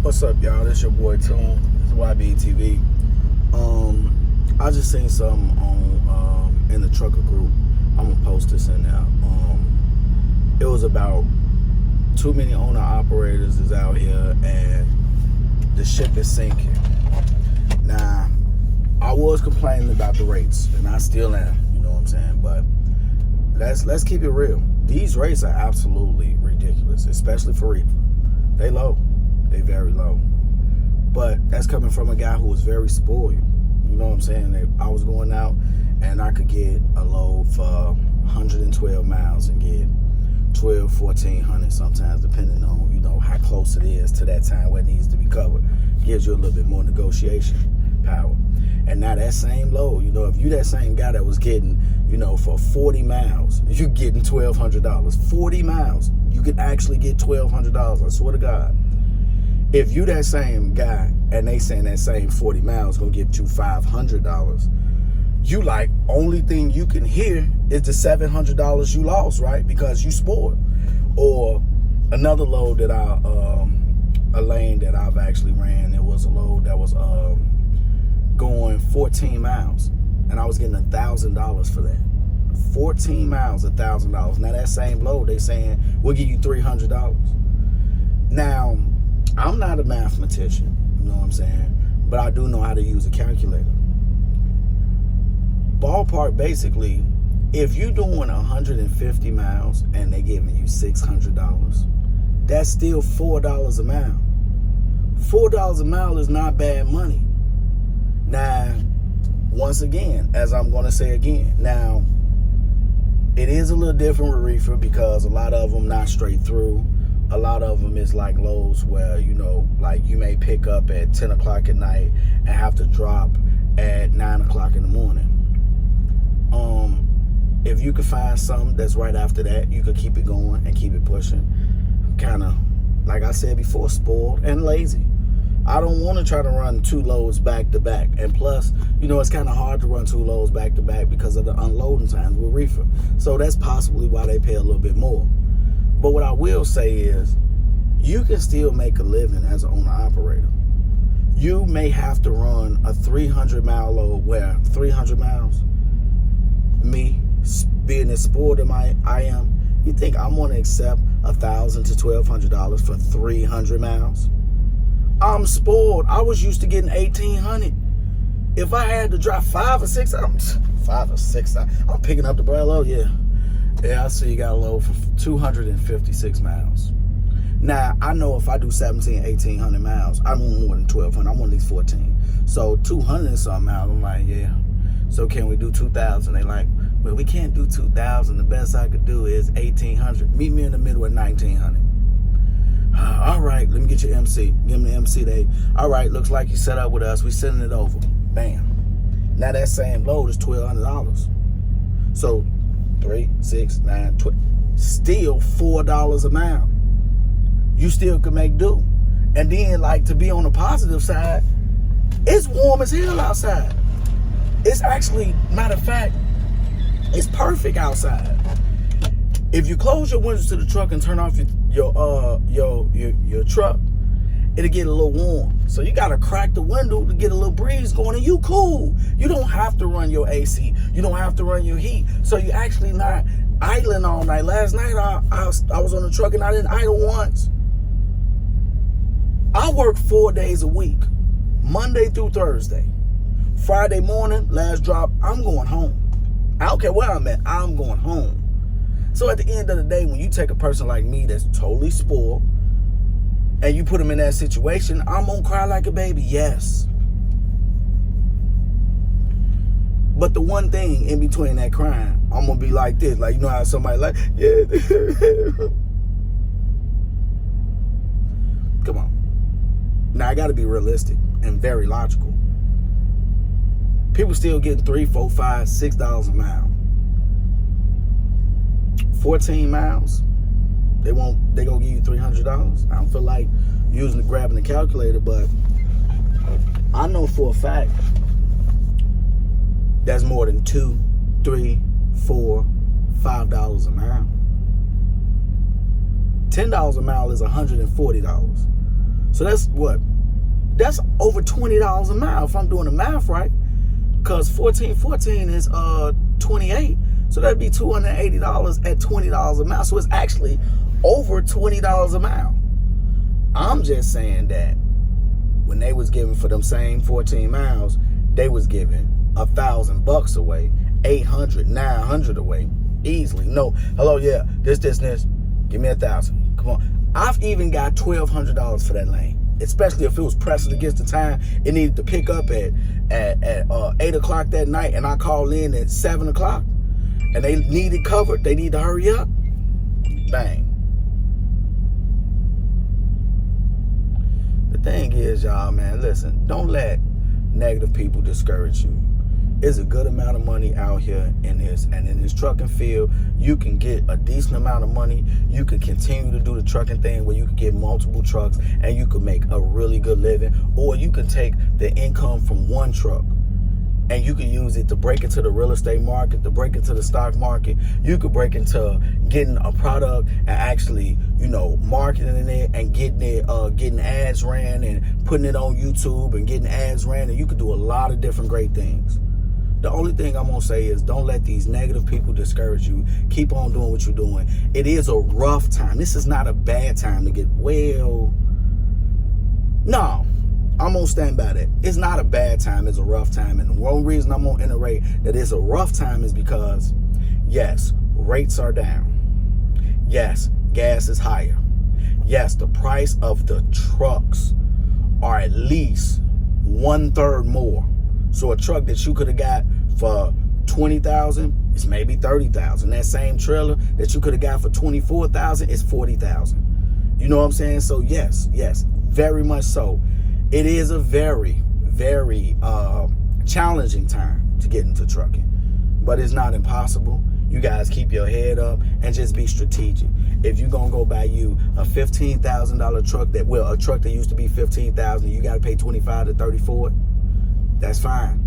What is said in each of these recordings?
What's up, y'all? This your boy Tune. This is YBTV. I just seen something on in the trucker group. I'm gonna post this in there. It was about too many owner operators is out here and the ship is sinking. Now, I was complaining about the rates, and I still am. You know what I'm saying? But let's keep it real. These rates are absolutely ridiculous, especially for reefer. They low. They very low. But that's coming from a guy who was very spoiled. You know what I'm saying? I was going out and I could get a load for 112 miles and get 1,400 sometimes, depending on, you know, how close it is to that time where it needs to be covered. Gives you a little bit more negotiation power. And now that same load, you know, if you that same guy that was getting, you know, for 40 miles, you getting $1,200. 40 miles, you can actually get $1,200. I swear to God. If you that same guy and they saying that same 40 miles gonna get you $500, you like, only thing you can hear is the $700 you lost, right? Because you spoiled. Or another load that a lane that I've actually ran, it was a load that was going 14 miles, and I was getting $1,000 for that. 14 miles, $1,000. Now that same load, they saying we'll give you $300. Now, I'm not a mathematician, you know what I'm saying, but I do know how to use a calculator. Ballpark, basically, if you're doing 150 miles and they giving you $600, that's still $4 a mile. $4 a mile is not bad money. Now, once again, as I'm going to say again, now, it is a little different with reefer because a lot of them not straight through. A lot of them is like loads where, you know, like you may pick up at 10 o'clock at night and have to drop at 9 o'clock in the morning. If you could find something that's right after that, you could keep it going and keep it pushing. I'm kind of, like I said before, spoiled and lazy. I don't want to try to run two loads back to back. And plus, you know, it's kind of hard to run two loads back to back because of the unloading times with reefer. So that's possibly why they pay a little bit more. But what I will say is, you can still make a living as an owner operator. You may have to run a 300-mile load, where 300 miles, me being as spoiled as I am, you think I'm going to accept $1,000 to $1,200 for 300 miles? I'm spoiled. I was used to getting $1,800. If I had to drive 5 or 6, I'm picking up the Brello, yeah. Yeah, I see you got a load for 256 miles. Now, I know if I do 1,800 miles, I want more than 1,200. I want at least 14. So 200 and something miles, I'm like, yeah. So can we do 2,000? They like, well, we can't do 2,000. The best I could do is 1,800. Meet me in the middle at 1,900. All right, let me get your MC. Give me the MC. All right, looks like you set up with us. We sending it over. Bam. Now that same load is $1,200. So 3, 6, 9, 12. Still $4 a mile. You still can make do. And then, like, to be on the positive side, it's warm as hell outside. It's actually, matter of fact, it's perfect outside. If you close your windows to the truck and turn off your truck, it'll get a little warm. So you gotta crack the window to get a little breeze going, and you cool. You don't have to run your AC. You don't have to run your heat. So you're actually not idling all night. Last night I was on the truck and I didn't idle once. I work 4 days a week, Monday through Thursday. Friday morning, last drop, I'm going home. I don't care where I'm at, I'm going home. So at the end of the day, when you take a person like me that's totally spoiled and you put them in that situation, I'm gonna cry like a baby, yes. But the one thing in between that crying, I'm gonna be like this, like, you know how somebody like, yeah. Come on. Now I gotta be realistic and very logical. People still getting $3, $4, $5, $6 a mile. 14 miles, they gonna give you $300. I don't feel like grabbing the calculator, but I know for a fact that's more than $2, $3, $4, $5 a mile. $10 a mile is $140. So that's what? That's over $20 a mile if I'm doing the math right. Because 1414 is 28. So that'd be $280 at $20 a mile. So it's actually over $20 a mile. I'm just saying that when they was giving for them same 14 miles, they was giving $1,000 away, 800, 900 away, easily. No, hello, yeah, this. Give me 1,000. Come on. I've even got $1,200 for that lane. Especially if it was pressing against the time it needed to pick up at 8 o'clock that night, and I call in at 7 o'clock, and they need it covered. They need to hurry up. Bang. The thing is, y'all, man, listen, don't let negative people discourage you. There's a good amount of money out here in this, and in this trucking field, you can get a decent amount of money. You could continue to do the trucking thing where you could get multiple trucks and you could make a really good living, or you can take the income from one truck and you can use it to break into the real estate market, to break into the stock market. You could break into getting a product and actually, marketing it and getting ads ran and putting it on YouTube and getting ads ran, and you could do a lot of different great things. The only thing I'm going to say is don't let these negative people discourage you. Keep on doing what you're doing. It is a rough time. This is not a bad time to get, no, I'm going to stand by that. It's not a bad time. It's a rough time. And the one reason I'm going to iterate that it's a rough time is because, yes, rates are down. Yes, gas is higher. Yes, the price of the trucks are at least 1/3 more. So a truck that you could have got for $20,000 is maybe $30,000. That same trailer that you could have got for $24,000 is $40,000. You know what I'm saying? So yes, very much so. It is a very, very challenging time to get into trucking, but it's not impossible. You guys keep your head up and just be strategic. If you're gonna go buy you a $15,000 truck a truck that used to be $15,000, you gotta pay $25,000 to $30,000 for it. That's fine.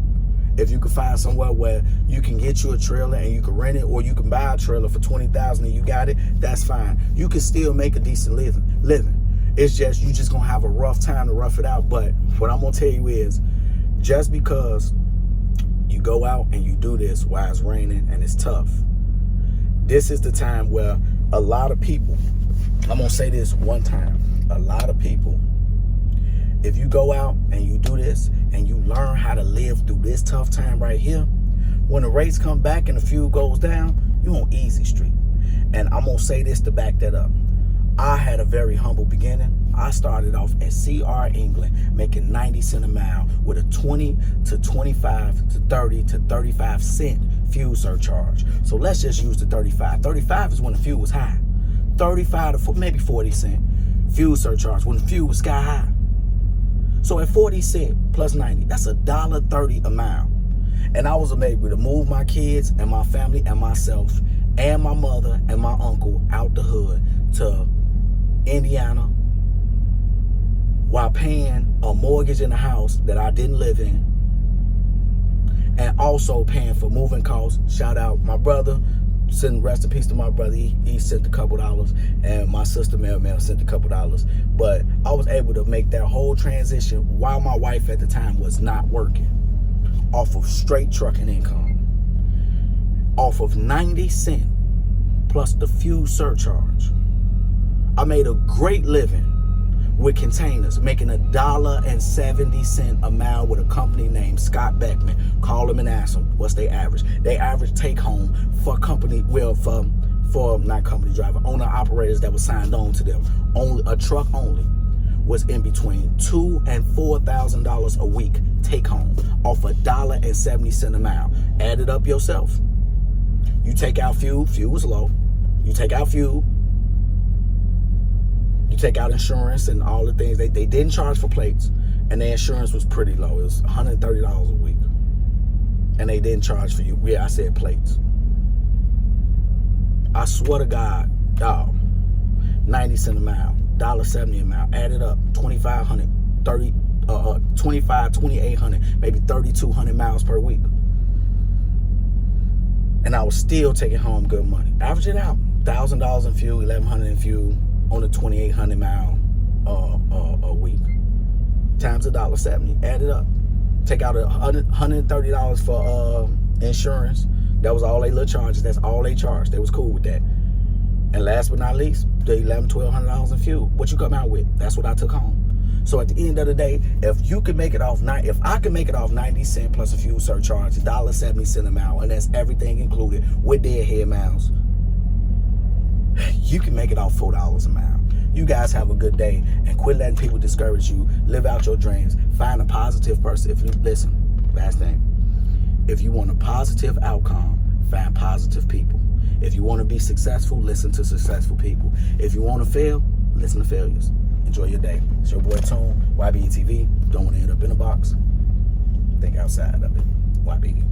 If you can find somewhere where you can get you a trailer and you can rent it, or you can buy a trailer for $20,000 and you got it, that's fine. You can still make a decent living. It's just, you just gonna have a rough time to rough it out. But what I'm gonna tell you is, just because you go out and you do this while it's raining and it's tough, this is the time where a lot of people, I'm gonna say this one time, a lot of people, if you go out and you do this and you learn how to live through this tough time right here, when the rates come back and the fuel goes down, you on easy street. And I'm gonna say this to back that up. I had a very humble beginning. I started off at CR England making 90 cents a mile with a 20 to 25 to 30 to 35 cent fuel surcharge. So let's just use the 35. 35 is when the fuel was high. 35 to maybe 40 cent fuel surcharge when the fuel was sky high. So at 40 cents plus 90, that's $1.30 a mile. And I was able to move my kids and my family and myself and my mother and my uncle out the hood to Indiana while paying a mortgage in a house that I didn't live in, and also paying for moving costs. Shout out my brother, send rest in peace to my brother. He sent a couple dollars, and my sister Mel sent a couple dollars. But I was able to make that whole transition while my wife at the time was not working, off of straight trucking income, off of 90 cents plus the fuel surcharge. I made a great living with containers, making $1.70 a mile with a company named Scott Beckman. Call them and ask them what's their average. They average take home for company, for not company driver, owner operators that were signed on to them, only a truck only, was in between $2,000 and $4,000 a week take home off $1.70 a mile. Add it up yourself. You take out fuel was low. You take out fuel. You take out insurance and all the things. They didn't charge for plates, and their insurance was pretty low. It was $130 a week. And they didn't charge for you. Yeah, I said plates. I swear to God, dog, 90 cents a mile, $1.70 a mile. Add it up, 2,500, 2,800, maybe 3,200 miles per week. And I was still taking home good money. Average it out, $1,000 in fuel, $1,100 in fuel on a 2,800 mile a week. times $1.70. Add it up. Take out $130 for insurance. That was all they little charges. That's all they charged. They was cool with that. And last but not least, the $1,100-$1,200 in fuel. What you come out with? That's what I took home. So at the end of the day, if I can make it off 90 cents plus a fuel surcharge, $1.70 a mile, and that's everything included with deadhead miles, you can make it off $4 a mile. You guys have a good day, and quit letting people discourage you. Live out your dreams. Find a positive person. Listen, last thing. If you want a positive outcome, find positive people. If you want to be successful, listen to successful people. If you want to fail, listen to failures. Enjoy your day. It's your boy Tone, YBE TV. Don't want to end up in a box. Think outside of it. YBE.